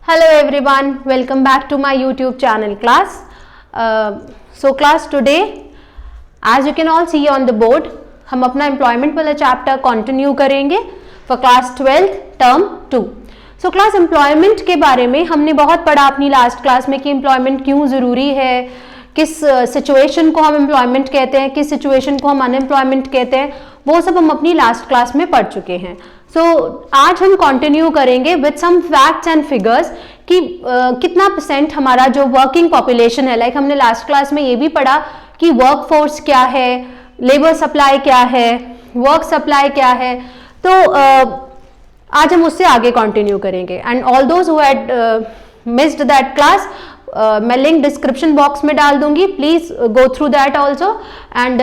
Hello everyone, welcome back to my YouTube channel class. So class today, as you can all see on the board, हम अपना employment वाला chapter continue करेंगे for class 12th term 2. So class employment के बारे में हमने बहुत पढ़ा अपनी last class में कि employment क्यों ज़रूरी है, किस situation को हम employment कहते हैं, किस situation को हम unemployment कहते हैं, वो सब हम अपनी last class में पढ़ चुके हैं. So, आज हम कंटिन्यू करेंगे with some facts and figures कि कितना परसेंट हमारा जो वर्किंग पॉपुलेशन है. लाइक हमने लास्ट क्लास में ये भी पढ़ा कि वर्क फोर्स क्या है, लेबर सप्लाई क्या है, वर्क सप्लाई क्या है. तो आज हम उससे आगे कंटिन्यू करेंगे. And all those who had missed that class, मैं लिंक डिस्क्रिप्शन बॉक्स में डाल दूंगी, please go through that also. And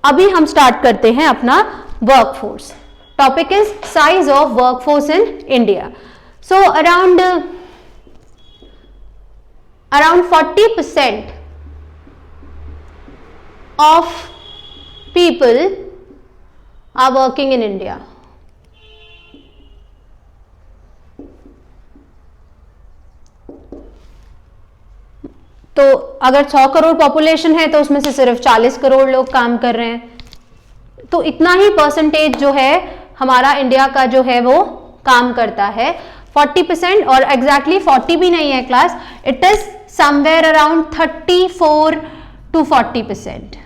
अभी हम स्टार्ट करते हैं अपना work force. Topic is size of workforce in India. So around 40% of people are working in India. तो अगर 100 करोड़ पॉपुलेशन है तो उसमें से सिर्फ 40 करोड़ लोग काम कर रहे हैं. तो इतना ही परसेंटेज जो है हमारा इंडिया का जो है वो काम करता है. 40% और एग्जैक्टली 40 भी नहीं है class, it is somewhere around 34 to 40%.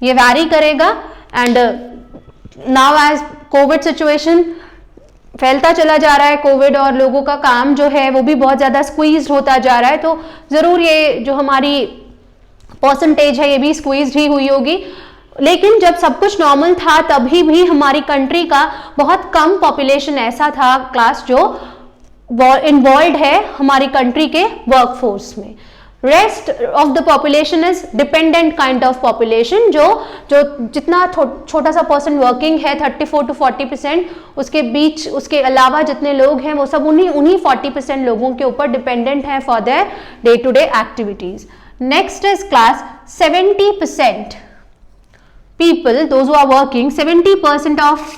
ये वैरी करेगा. And now as COVID situation फैलता चला जा रहा है, कोविड और लोगों का काम जो है वो भी बहुत ज्यादा स्क्वीज होता जा रहा है, तो जरूर ये जो हमारी परसेंटेज है ये भी स्क्वीज ही हुई होगी. लेकिन जब सब कुछ नॉर्मल था तभी भी हमारी कंट्री का बहुत कम पॉपुलेशन ऐसा था क्लास जो इन्वॉल्व है हमारी कंट्री के वर्कफोर्स में. Rest of the population is dependent kind of population. जो जितना छोटा सा परसेंट वर्किंग है 34 to 40%, उसके बीच उसके अलावा जितने लोग हैं वो सब उन्हीं 40% लोगों के ऊपर डिपेंडेंट हैं for their day to day activities. Next is class 70% people, those who are working, 70% of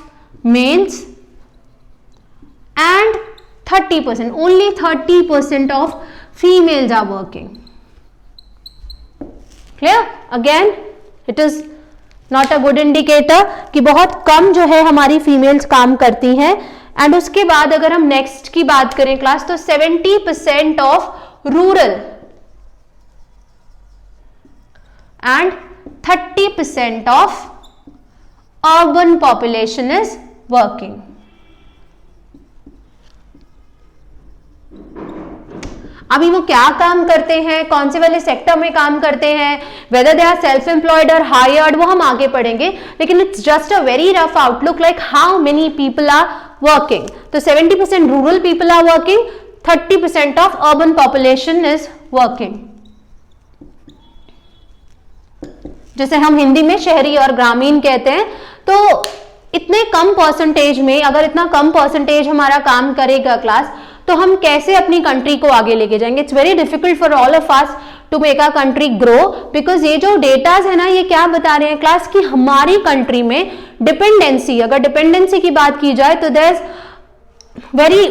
males and 30%, only 30% of females are working. Clear? Again, it is not a good indicator कि बहुत कम जो है हमारी females काम करती हैं. And उसके बाद अगर हम नेक्स्ट की बात करें क्लास, तो 70% of rural and 30% of urban population is working. अभी वो क्या काम करते हैं, कौन से वाले सेक्टर में काम करते हैं, whether they are self employed or hired, वो हम आगे पढ़ेंगे. लेकिन it's just a very rough outlook like how many people are working. तो 70% rural people are working, 30% of urban population is working. जैसे हम हिंदी में शहरी और ग्रामीण कहते हैं. तो इतने कम परसेंटेज में अगर इतना कम परसेंटेज हमारा काम करेगा क्लास, तो हम कैसे अपनी कंट्री को आगे लेके जाएंगे. It's very difficult for all of us to make a country grow, because ये जो डेटाज है ना, ये क्या बता रहे हैं क्लास कि हमारी कंट्री में डिपेंडेंसी, अगर डिपेंडेंसी की बात की जाए तो there is very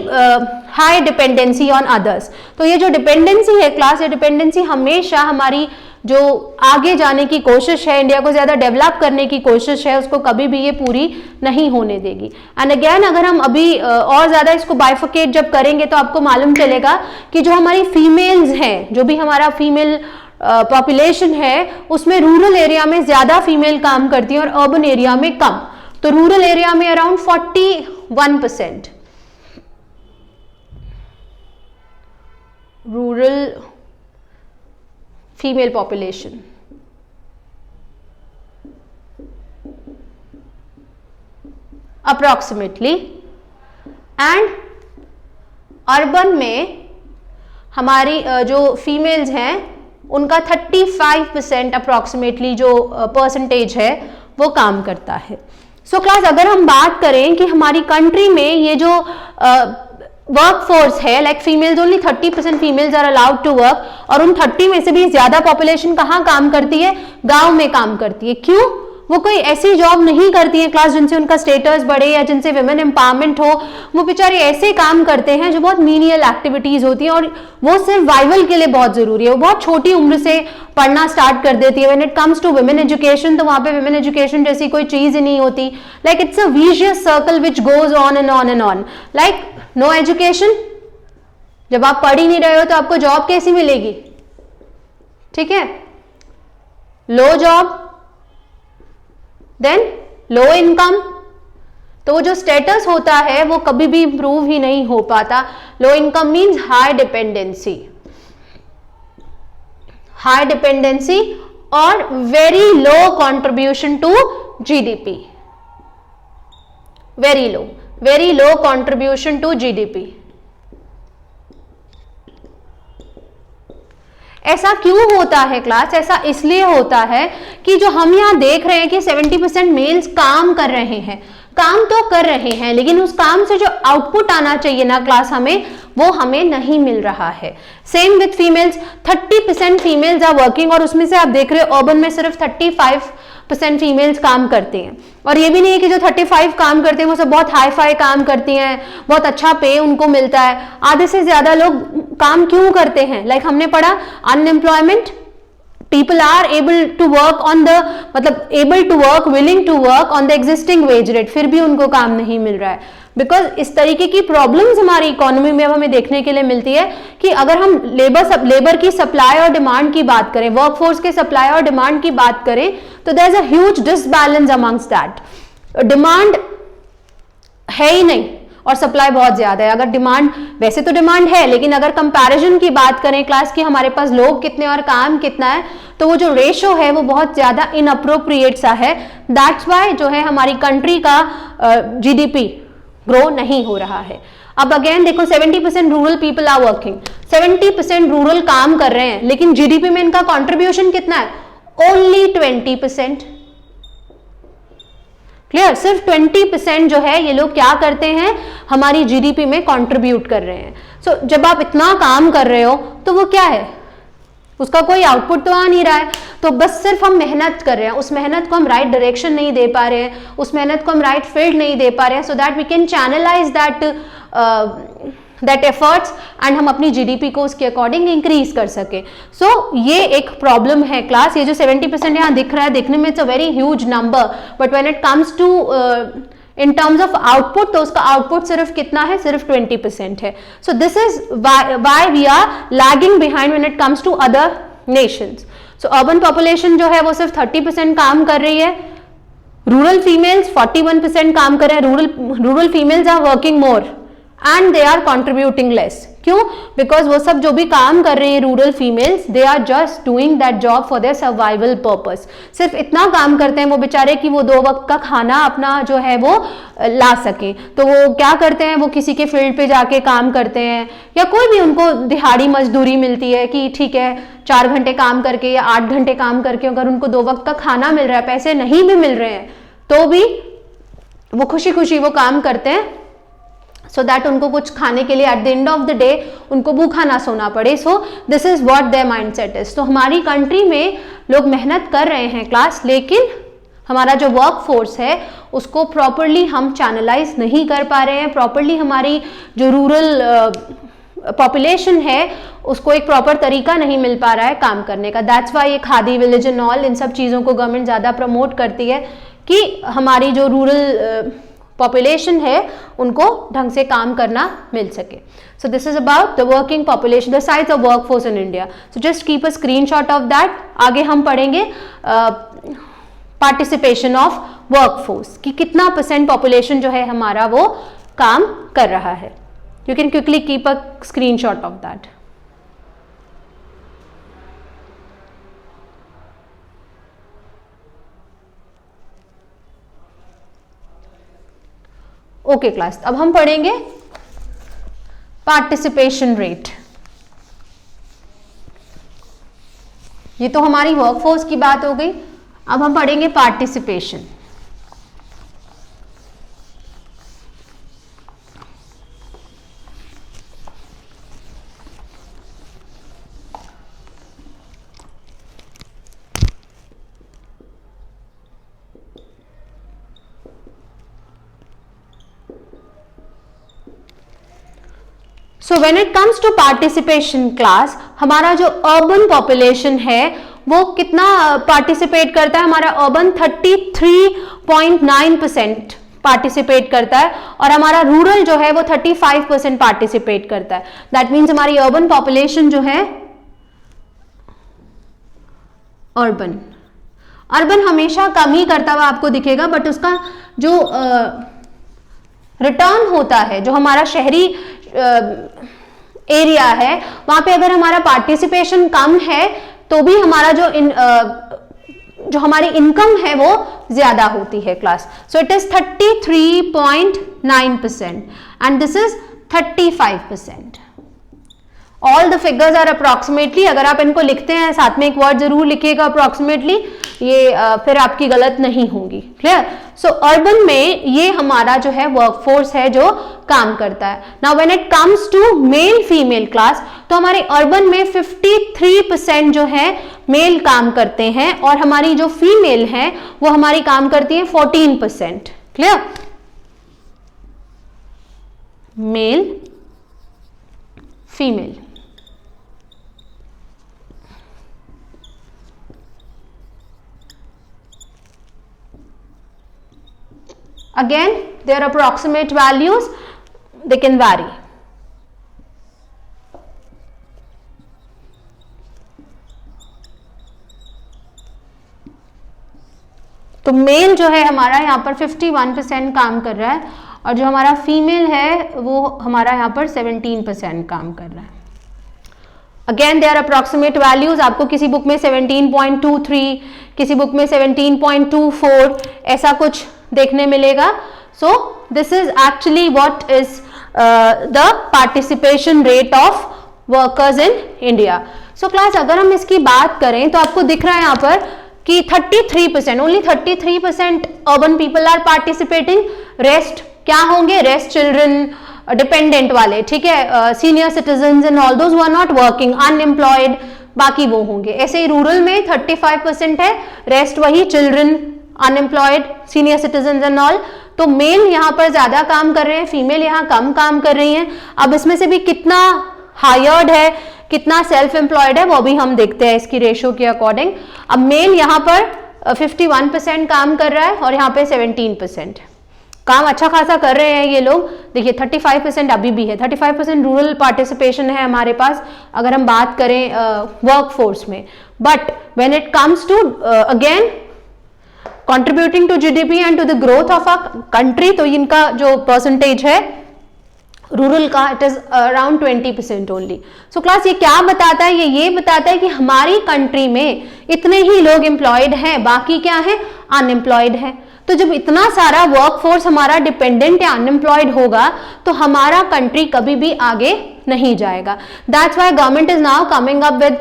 high dependency on others. तो ये जो डिपेंडेंसी है क्लास, ये डिपेंडेंसी हमेशा हमारी जो आगे जाने की कोशिश है, इंडिया को ज्यादा डेवलप करने की कोशिश है, उसको कभी भी ये पूरी नहीं होने देगी. एंड अगेन अगर हम अभी और ज्यादा इसको बाइफिकेट जब करेंगे तो आपको मालूम चलेगा कि जो हमारी फीमेल्स हैं, जो भी हमारा फीमेल पॉपुलेशन है, उसमें रूरल एरिया में ज्यादा फीमेल काम करती है और अर्बन एरिया में कम. तो रूरल एरिया में around 41% rural female population. Approximately. And urban में हमारी जो फीमेल्स हैं उनका 35% अप्रोक्सीमेटली जो परसेंटेज है वो काम करता है. सो क्लास अगर हम बात करें कि हमारी कंट्री में ये जो वर्क फोर्स है, like females, only 30% females are allowed to work, और उन 30 में से भी ज्यादा पॉपुलेशन कहाँ काम करती है, गांव में काम करती है. क्यों? वो कोई ऐसी जॉब नहीं करती है क्लास जिनसे उनका स्टेटस बढ़े या जिनसे विमेन एम्पावरमेंट हो। वो बेचारे ऐसे काम करते हैं जो बहुत मीनियल एक्टिविटीज होती हैं और वो सर्वाइवल के लिए बहुत जरूरी है। वो बहुत छोटी उम्र से पढ़ना स्टार्ट कर देती है। When it comes to women education, तो वहां पे विमेन एजुकेशन जैसी कोई चीज ही नहीं होती। Like it's a vicious circle which goes on and on and on. Like no education, जब आप पढ़ ही नहीं रहे हो तो आपको जॉब कैसी मिलेगी? ठीक है, लो जॉब, देन लो इनकम, तो वो जो स्टेटस होता है वो कभी भी इंप्रूव ही नहीं हो पाता। Low income means high dependency, high dependency और very low contribution to GDP, very low contribution to GDP. ऐसा क्यों होता है क्लास? ऐसा इसलिए होता है कि जो हम यहां देख रहे हैं कि 70% मेल्स काम कर रहे हैं, काम तो कर रहे हैं, लेकिन उस काम से जो आउटपुट आना चाहिए ना क्लास हमें, वो हमें नहीं मिल रहा है। Same with females, 30% females are working और उसमें से आप देख रहे हो अर्बन में सिर्फ 35% फीमेल्स काम करती हैं। और ये भी नहीं है कि जो 35 काम करते हैं वो सब बहुत हाई फाई काम करती हैं, बहुत अच्छा पे उनको मिलता है। आधे से ज्यादा लोग काम क्यों करते हैं? लाइक हमने पढ़ा unemployment, people are able to work on the, मतलब able to work, willing to work on the existing wage rate, फिर भी उनको काम नहीं मिल रहा है। बिकॉज इस तरीके की प्रॉब्लम्स हमारी इकोनॉमी में अब हमें देखने के लिए मिलती है कि अगर हम लेबर की सप्लाई और डिमांड की बात करें, वर्कफोर्स के सप्लाई और डिमांड की बात करें, तो there is a huge disbalance amongst that. Demand है ही नहीं और सप्लाई बहुत ज्यादा है। अगर डिमांड, वैसे तो डिमांड है, लेकिन अगर कंपैरिजन की बात करें क्लास की हमारे पास लोग कितने और काम कितना है, तो वो जो रेशो है वो बहुत ज्यादा इनअप्रोप्रिएट सा है। दैट्स वाई जो है हमारी कंट्री का जीडीपी ग्रो नहीं हो रहा है। अब अगेन देखो 70% rural people are working, 70% rural काम कर रहे हैं, लेकिन जीडीपी में इनका कंट्रीब्यूशन कितना है? ओनली 20%। क्लियर? सिर्फ 20% जो है ये लोग क्या करते हैं, हमारी जीडीपी में कंट्रीब्यूट कर रहे हैं। सो जब आप इतना काम कर रहे हो तो वो क्या है, उसका कोई आउटपुट तो आ नहीं रहा है। तो बस सिर्फ हम मेहनत कर रहे हैं, उस मेहनत को हम राइट डायरेक्शन नहीं दे पा रहे हैं, उस मेहनत को हम राइट फील्ड नहीं दे पा रहे हैं, so that we can channelize that efforts and हम अपनी जीडीपी को उसके अकॉर्डिंग इंक्रीज कर सके। सो ये एक प्रॉब्लम है क्लास। ये जो 70% यहाँ दिख रहा है, दिखने में it's a very huge number, but when it comes to in terms of output, तो उसका आउटपुट सिर्फ कितना है? सिर्फ 20% है। So this is why we are lagging behind when it comes to other nations. So urban population जो है वो सिर्फ 30% काम कर रही है, रूरल फीमेल्स 41% काम कर रहे हैं। Rural females are working more and they are contributing less. क्यों? बिकॉज वो सब जो भी काम कर रही है rural females, they are just doing that job for their survival purpose. सिर्फ इतना काम करते हैं वो बेचारे कि वो 2 वक्त का खाना अपना जो है वो ला सके। तो वो क्या करते हैं, वो किसी के फील्ड पे जाके काम करते हैं, या कोई भी उनको दिहाड़ी मजदूरी मिलती है कि ठीक है 4 घंटे काम करके या 8 घंटे काम करके अगर उनको 2 वक्त का खाना मिल रहा है, पैसे नहीं भी मिल रहे हैं, तो भी वो खुशी खुशी वो काम करते हैं, सो दैट उनको कुछ खाने के लिए at the end of the day उनको भूखा ना सोना पड़े। सो this is what there mindset is. तो हमारी कंट्री में लोग मेहनत कर रहे हैं क्लास, लेकिन हमारा जो वर्क फोर्स है उसको प्रॉपरली हम चैनलाइज नहीं कर पा रहे हैं। प्रॉपरली हमारी जो रूरल पॉपुलेशन है उसको एक प्रॉपर तरीका नहीं मिल पा रहा है काम करने का। दैट्स वाई ये खादी विलेज एंड ऑल, इन सब चीज़ों को गवर्नमेंट ज़्यादा प्रमोट करती है कि हमारी जो रूरल पॉपुलेशन है उनको ढंग से काम करना मिल सके। सो this is about the working population, the size of workforce in India. So just keep a screenshot of that. आगे हम पढ़ेंगे पार्टिसिपेशन ऑफ वर्कफोर्स कि कितना % पॉपुलेशन जो है हमारा वो काम कर रहा है। You can quickly keep a screenshot of that. Okay class, अब हम पढ़ेंगे पार्टिसिपेशन रेट। ये तो हमारी वर्कफोर्स की बात हो गई, अब हम पढ़ेंगे participation. So when it comes to participation class, हमारा जो अर्बन पॉपुलेशन है वो कितना पार्टिसिपेट करता है? हमारा अर्बन 33.9% पार्टिसिपेट करता है और हमारा रूरल जो है वो 35% पार्टिसिपेट करता है। दैट मीन्स हमारी अर्बन पॉपुलेशन जो है, अर्बन हमेशा कम ही करता हुआ आपको दिखेगा, बट उसका जो रिटर्न होता है, जो हमारा शहरी एरिया है, वहां पे अगर हमारा पार्टिसिपेशन कम है तो भी हमारा जो हमारी इनकम है वो ज्यादा होती है class. So it is 33.9% and this is 35%। All the figures are approximately. अगर आप इनको लिखते हैं, साथ में एक वर्ड जरूर लिखिएगा अप्रॉक्सीमेटली, ये फिर आपकी गलत नहीं होंगी। क्लियर? सो अर्बन में ये हमारा जो है वर्कफोर्स है जो काम करता है। Now when it comes to male female class, तो हमारे अर्बन में 53% जो है मेल काम करते हैं और हमारी जो फीमेल है वो हमारी काम करती है 14%। Clear? Male female. Again, their approximate values, they can vary. तो मेल जो है हमारा यहाँ पर 51% काम कर रहा है और जो हमारा फीमेल है वो हमारा यहाँ पर 17% काम कर रहा है। अगेन देयर अप्रॉक्सीमेट वैल्यूज, आपको किसी बुक में 17.23, किसी बुक में 17.24 ऐसा कुछ देखने मिलेगा। सो this is actually what is the participation rate of workers in India. So class अगर हम इसकी बात करें तो आपको दिख रहा है यहाँ पर कि 33%, only 33% urban people are participating. Rest क्या होंगे? रेस्ट चिल्ड्रन, डिपेंडेंट वाले, ठीक है, senior citizen and all those who are not working, unemployed, बाकी वो होंगे। ऐसे ही रूरल में 35% है, रेस्ट वही children, unemployed, senior citizen and all. तो मेल यहाँ पर ज्यादा काम कर रहे हैं, फीमेल यहाँ कम काम कर रही हैं। अब इसमें से भी कितना हायर्ड है, कितना सेल्फ एम्प्लॉयड है, वो भी हम देखते हैं इसकी रेशियो के अकॉर्डिंग। अब मेल यहाँ पर 51% काम कर रहा है और यहाँ पे 17%। काम अच्छा खासा कर रहे हैं ये लोग। देखिए 35% अभी भी है, 35% रूरल पार्टिसिपेशन है हमारे पास अगर हम बात करें वर्कफोर्स में। But when it comes to again contributing to GDP and to the growth of a country, तो इनका जो परसेंटेज है रूरल का, it is around 20% only. So class ये क्या बताता है? ये बताता है कि हमारी कंट्री में इतने ही लोग एम्प्लॉयड हैं, बाकी क्या है? अनएम्प्लॉयड है। तो जब इतना सारा वर्कफोर्स हमारा डिपेंडेंट या अनएम्प्लॉयड होगा तो हमारा कंट्री कभी भी आगे नहीं जाएगा। That's why government is now coming up with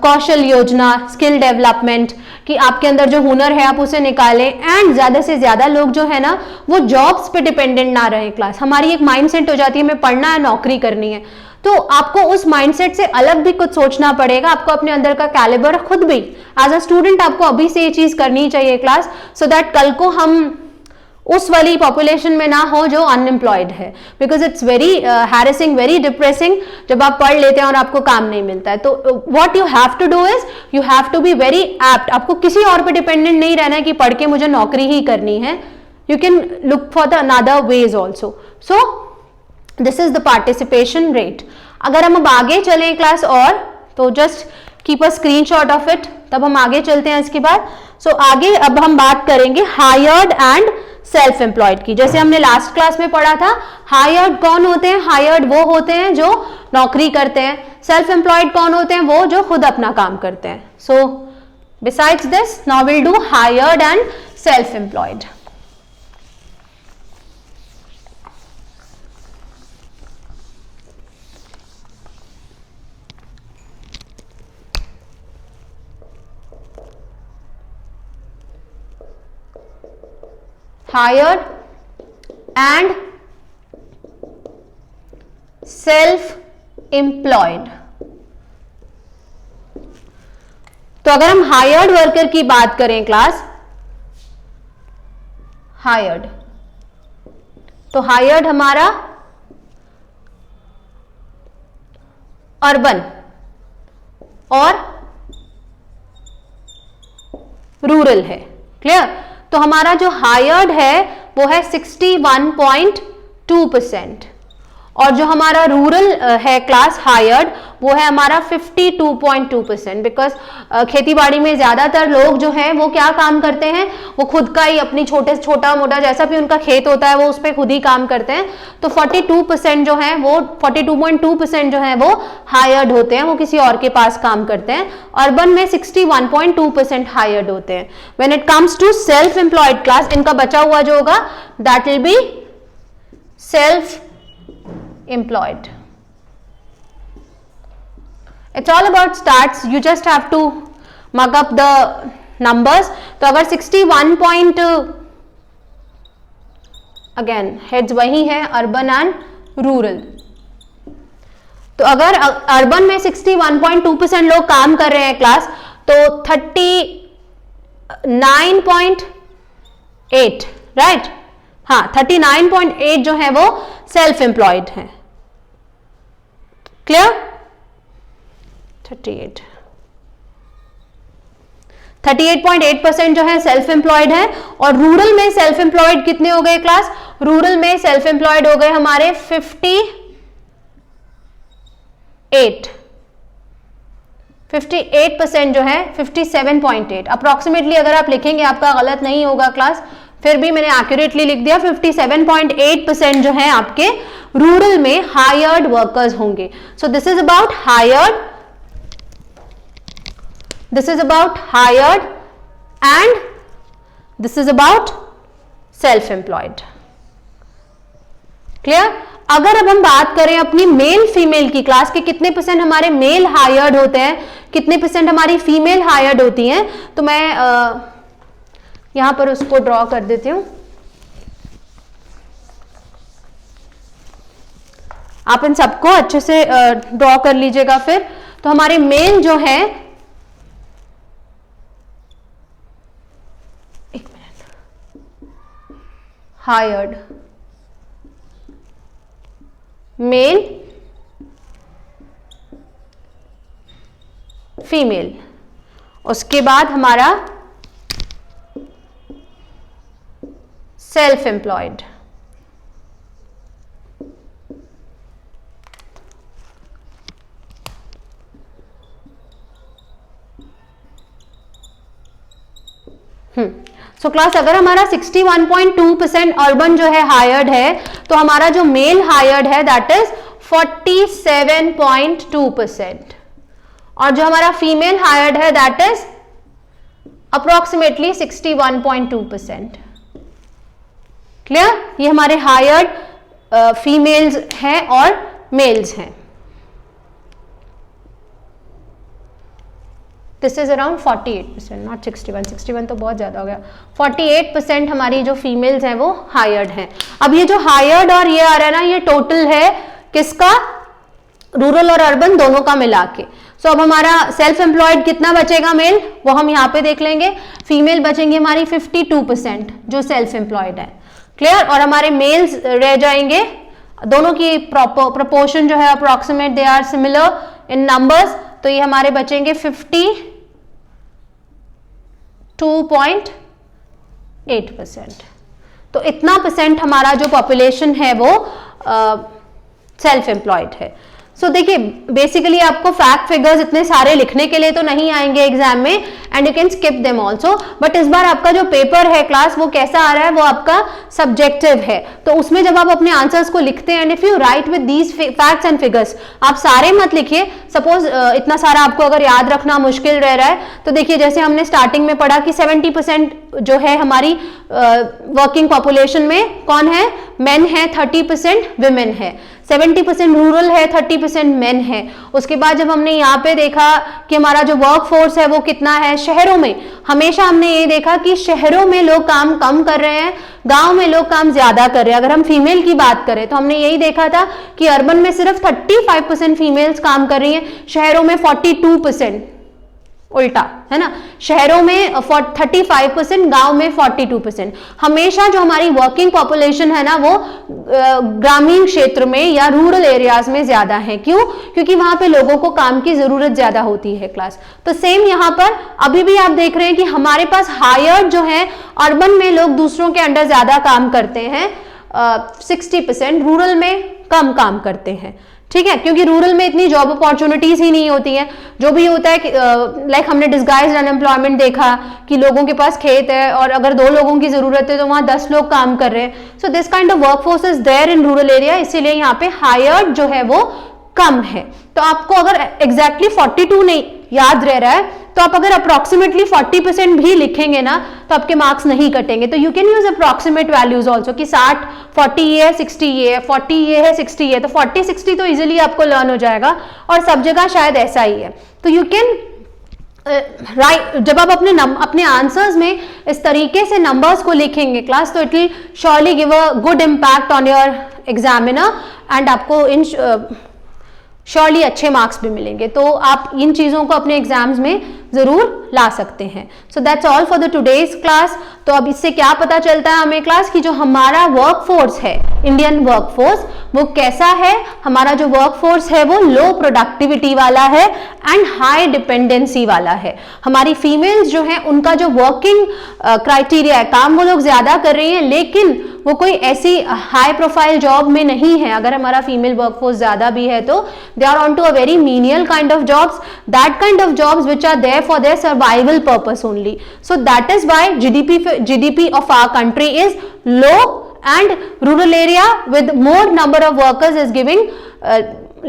Kaushal Yojana, skill development, कि आपके अंदर जो हुनर है आप उसे निकालें एंड ज्यादा से ज्यादा लोग जो है ना वो जॉब्स पे डिपेंडेंट ना रहे। क्लास हमारी एक माइंडसेट हो जाती है हमें पढ़ना है, नौकरी करनी है, तो आपको उस माइंडसेट से अलग भी कुछ सोचना पड़ेगा। आपको अपने अंदर का कैलिबर खुद भी एज अ स्टूडेंट आपको अभी से ये चीज करनी चाहिए क्लास, सो दैट कल को हम उस वाली पॉपुलेशन में ना हो जो अनएम्प्लॉयड है। Because it's very harassing, very depressing जब आप पढ़ लेते हैं और आपको काम नहीं मिलता है। तो what you have to do is you have to be very apt. आपको किसी और पे डिपेंडेंट नहीं रहना है कि पढ़ के मुझे नौकरी ही करनी है। You can look for the another veg also. So this is the participation rate. अगर हम अब आगे चलें क्लास और, तो just keep a screenshot of it, तब हम आगे चलते हैं इसके बाद। सो आगे अब हम बात करेंगे हायर्ड एंड सेल्फ एम्प्लॉयड की। जैसे हमने लास्ट क्लास में पढ़ा था, हायर्ड कौन होते हैं? हायर्ड वो होते हैं जो नौकरी करते हैं। सेल्फ एम्प्लॉयड कौन होते हैं? वो जो खुद अपना काम करते हैं। So besides this now will do hired and self employed. hired and self-employed। तो अगर हम हायर्ड वर्कर की बात करें क्लास, हायर्ड, तो हायर्ड हमारा अर्बन और रूरल है। क्लियर? तो हमारा जो हायर्ड है वो है 61.2% और जो हमारा रूरल है क्लास हायर्ड वो है हमारा 52.2%। बिकॉज खेतीबाड़ी में ज्यादातर लोग जो हैं वो क्या काम करते हैं, वो खुद का ही अपनी छोटा मोटा जैसा भी उनका खेत होता है वो उस पर खुद ही काम करते हैं। तो 42% जो है वो 42.2% जो है वो हायर्ड होते हैं, वो किसी और के पास काम करते हैं। अर्बन में 61.2% हायर्ड होते हैं। When it comes to self employed class, इनका बचा हुआ जो होगा that will be self employed. It's all about stats. You just have to mug up the numbers. तो अगर 61 अगेन हेड्स वही है अर्बन एंड रूरल। तो अगर अर्बन में 61.2% लोग काम कर रहे हैं क्लास, तो 39.8 राइट, हाँ 39.8 जो है वो सेल्फ एम्प्लॉयड है। क्लियर? 38.8% जो है सेल्फ एम्प्लॉयड है। और रूरल में सेल्फ एम्प्लॉयड कितने हो गए क्लास? रूरल में सेल्फ एम्प्लॉयड हो गए हमारे 58% जो है 57.8 अप्रोक्सीमेटली। अगर आप लिखेंगे आपका गलत नहीं होगा क्लास, फिर भी मैंने एक्यूरेटली लिख दिया। 57.8% जो है आपके रूरल में हायर्ड वर्कर्स होंगे। सो this is about hired, this is about hired and this is about self employed. Clear? अगर अब हम बात करें अपनी मेल फीमेल की क्लास के कितने परसेंट हमारे मेल हायर्ड होते हैं, कितने परसेंट हमारी फीमेल हायर्ड होती हैं, तो मैं यहां पर उसको ड्रॉ कर देती हूं। आप इन सबको अच्छे से ड्रॉ कर लीजिएगा। फिर तो हमारे मेल जो है, एक मिनट, हायर्ड मेल फीमेल, उसके बाद हमारा सेल्फ एम्प्लॉयड, सो क्लास अगर हमारा 61.2% अर्बन जो है हायर्ड है, तो हमारा जो मेल हायर्ड है दैट इज 47.2% और जो हमारा फीमेल हायर्ड है दैट इज अप्रोक्सीमेटली 61.2%। क्लियर? ये हमारे हायर्ड फीमेल्स हैं और मेल्स हैं। दिस इज अराउंड 48%, नॉट 61 तो बहुत ज्यादा हो गया। 48% हमारी जो फीमेल्स हैं वो हायर्ड हैं। अब ये जो हायर्ड और ये आ रहा है ना, ये टोटल है किसका? रूरल और अर्बन दोनों का मिला के। सो अब हमारा सेल्फ एम्प्लॉयड कितना बचेगा मेल, वो हम यहाँ पे देख लेंगे। फीमेल बचेंगे हमारी 52% जो सेल्फ एम्प्लॉयड है। क्लियर? और हमारे मेल्स रह जाएंगे, दोनों की प्रोपोर्शन जो है approximate, they are similar in numbers, तो ये हमारे बचेंगे 52.8%। तो इतना परसेंट हमारा जो पॉपुलेशन है वो सेल्फ एम्प्लॉयड है। सो देखिए बेसिकली आपको फैक्ट फिगर्स इतने सारे लिखने के लिए तो नहीं आएंगे एग्जाम में, and you can skip them also, but इस बार आपका जो पेपर है क्लास वो कैसा आ रहा है, वो आपका सब्जेक्टिव है। तो उसमें जब आप अपने आंसर्स को लिखते हैं, and if you right with these facts and figures, आप सारे मत लिखिए। सपोज इतना सारा आपको अगर याद रखना मुश्किल रह रहा है, तो देखिए जैसे हमने स्टार्टिंग में पढ़ा कि 70% जो है हमारी वर्किंग पॉपुलेशन में कौन है, मेन है, 30% विमेन है, 70% रूरल है, 30% मेन है। उसके बाद जब हमने यहाँ पे देखा कि हमारा जो वर्क फोर्स है वो कितना है शहरों में, हमेशा हमने ये देखा कि शहरों में लोग काम कम कर रहे हैं, गांव में लोग काम ज्यादा कर रहे हैं। अगर हम फीमेल की बात करें तो हमने यही देखा था कि अर्बन में सिर्फ 35% फीमेल्स काम कर रही हैं, शहरों में 42%। उल्टा है ना, शहरों में 35%, गांव में 42%। हमेशा जो हमारी वर्किंग पॉपुलेशन है ना वो ग्रामीण क्षेत्र में या रूरल एरियाज में ज्यादा है। क्यों? क्योंकि वहां पे लोगों को काम की जरूरत ज्यादा होती है क्लास। तो सेम यहाँ पर अभी भी आप देख रहे हैं कि हमारे पास हायर्ड जो है अर्बन में लोग दूसरों के अंडर ज्यादा काम करते हैं 60%, रूरल में कम काम करते हैं। ठीक है, क्योंकि रूरल में इतनी जॉब अपॉर्चुनिटीज ही नहीं होती हैं। जो भी होता है लाइक हमने डिस्गाइज्ड अनएम्प्लॉयमेंट देखा कि लोगों के पास खेत है और अगर 2 लोगों की जरूरत है तो वहां 10 लोग काम कर रहे हैं। So this kind of workforce is there in rural area, इसीलिए यहाँ पे हायर्ड जो है वो कम है। तो आपको अगर एग्जैक्टली 42 नहीं याद रह रहा है तो आप अगर अप्रोक्सीमेटली 40% भी लिखेंगे ना तो आपके मार्क्स नहीं कटेंगे। तो you can use approximate values also कि 60 40 ये है, 60 ये है, 40 ये है, 60 ये है, तो 40 60 तो इजीली आपको लर्न हो जाएगा और सब जगह शायद ऐसा ही है। तो यू कैन राइट, जब आप अपने आंसर्स में इस तरीके से नंबर्स को लिखेंगे क्लास, तो it will surely give a good impact on your examiner and आपको इन श्योरली अच्छे मार्क्स भी मिलेंगे। तो आप इन चीज़ों को अपने एग्जाम्स में ज़रूर ला सकते हैं। So that's all for the today's class. तो अब इससे क्या पता चलता है हमें क्लास की जो हमारा वर्कफोर्स है, इंडियन वर्कफोर्स, वो कैसा है। हमारा जो वर्कफोर्स है वो लो प्रोडक्टिविटी वाला है एंड हाई डिपेंडेंसी वाला है। हमारी फीमेल्स जो हैं उनका जो वर्किंग क्राइटेरिया है, काम वो लोग ज़्यादा कर रही हैं लेकिन वो कोई ऐसी हाई प्रोफाइल जॉब में नहीं है। अगर हमारा फीमेल वर्कफोर्स ज़्यादा भी है तो they are on to a very menial kind of jobs, that kind of jobs which are there for their survival purpose only. So that is why GDP of our country is low and rural area with more number of workers is giving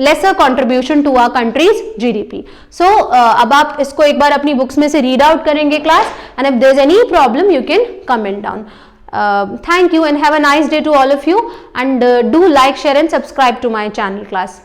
lesser contribution to our country's GDP. So अब आप इसको एक बार अपनी books में से read out करेंगे class, and if there is any problem you can comment down. Thank you and have a nice day to all of you, and do like, share and subscribe to my channel class.